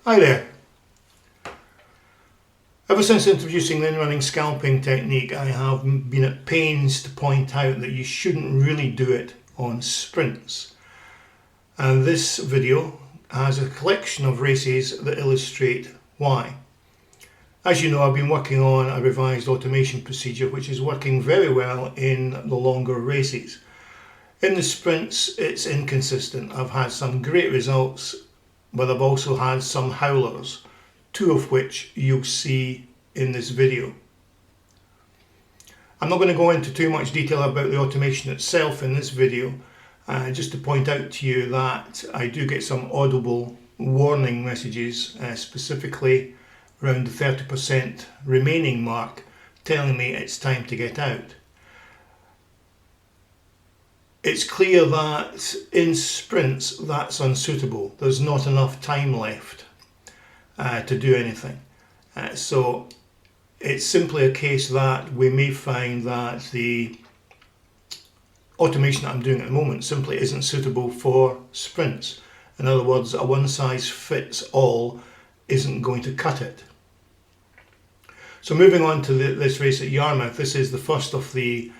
Hi there. Ever since introducing the in-running scalping technique, I have been at pains to point out that you shouldn't really do it on sprints. And this video has a collection of races that illustrate why. As you know, I've been working on a revised automation procedure which is working very well in the longer races. In the sprints it's inconsistent. I've had some great results, but I've also had some howlers, two of which you'll see in this video. I'm not going to go into too much detail about the automation itself in this video, just to point out to you that I do get some audible warning messages, specifically around the 30% remaining mark, telling me it's time to get out. It's clear that in sprints that's unsuitable. There's not enough time left to do anything. So it's simply a case that we may find that the automation that I'm doing at the moment simply isn't suitable for sprints. In other words, a one size fits all isn't going to cut it. So moving on to this race at Yarmouth, this is the first of the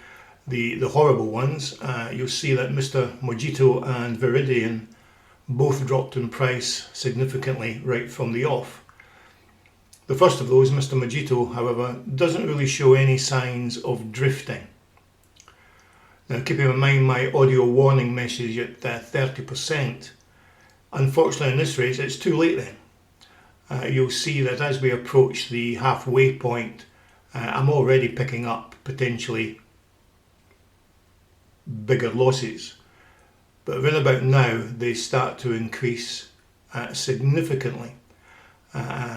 horrible ones. You'll see that Mr. Mojito and Viridian both dropped in price significantly right from the off. The first of those, Mr. Mojito, however, doesn't really show any signs of drifting. Now, keeping in mind my audio warning message at 30%, unfortunately in this race it's too late then. You'll see that as we approach the halfway point, I'm already picking up potentially bigger losses, but around about now they start to increase significantly.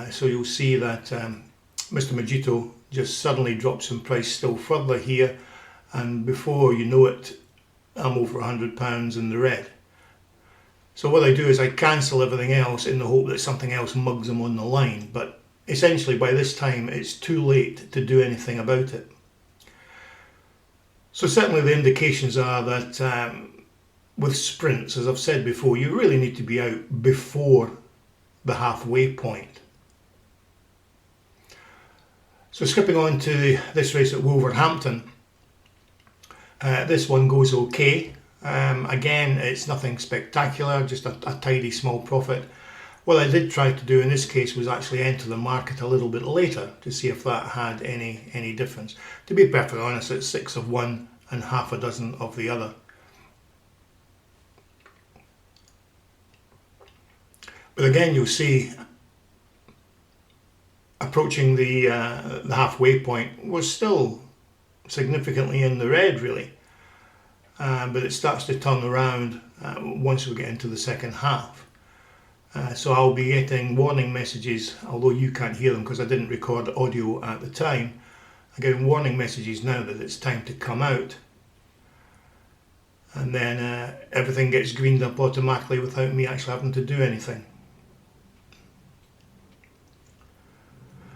So you'll see that Mr. Mojito just suddenly drops in price still further here, and before you know it I'm over £100 in the red. So what I do is I cancel everything else in the hope that something else mugs them on the line, but essentially by this time it's too late to do anything about it. So certainly the indications are that with sprints, as I've said before, you really need to be out before the halfway point. So skipping on to this race at Wolverhampton, this one goes okay. Again, it's nothing spectacular, just a tidy small profit. What I did try to do in this case was actually enter the market a little bit later to see if that had any difference. To be perfectly honest, it's 6 of one and half a dozen of the other. But again, you'll see approaching the halfway point, we're still significantly in the red really, but it starts to turn around once we get into the second half. So I'll be getting warning messages, although you can't hear them because I didn't record audio at the time. I'm getting warning messages now that it's time to come out, and then everything gets greened up automatically without me actually having to do anything.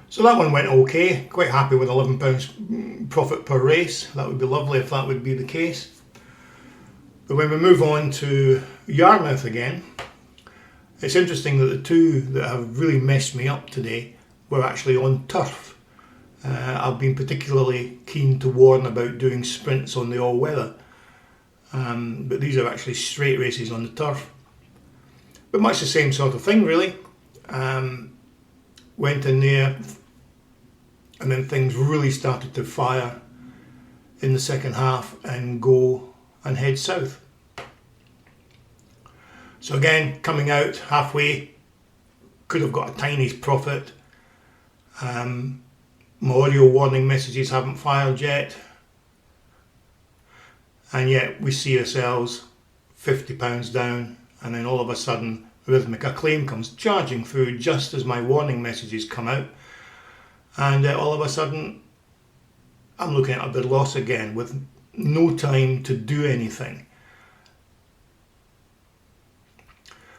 So that one went okay, quite happy with £11 profit per race. That would be lovely if that would be the case. But when we move on to Yarmouth again, it's interesting that the two that have really messed me up today were actually on turf. I've been particularly keen to warn about doing sprints on the all-weather, but these are actually straight races on the turf. But much the same sort of thing really. Went in there and then things really started to fire in the second half and go and head south. So again, coming out halfway, could have got a tiny profit. My audio warning messages haven't fired yet, and yet we see ourselves £50 down, and then all of a sudden Rhythmic Acclaim comes charging through just as my warning messages come out, and all of a sudden I'm looking at a big loss again with no time to do anything.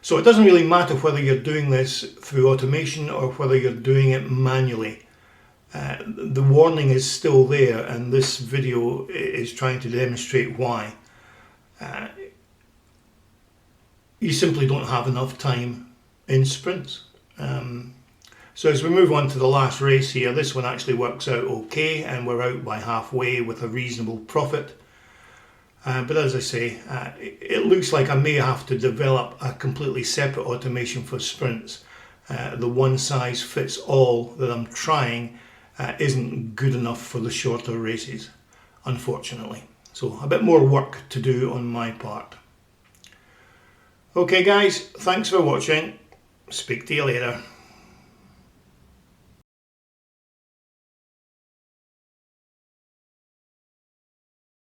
So it doesn't really matter whether you're doing this through automation or whether you're doing it manually. The warning is still there, and this video is trying to demonstrate why. You simply don't have enough time in sprints. So as we move on to the last race here, this one actually works out okay, and we're out by halfway with a reasonable profit. But as I say, it looks like I may have to develop a completely separate automation for sprints. The one size fits all that I'm trying isn't good enough for the shorter races, unfortunately. So a bit more work to do on my part. Okay guys, thanks for watching. Speak to you later.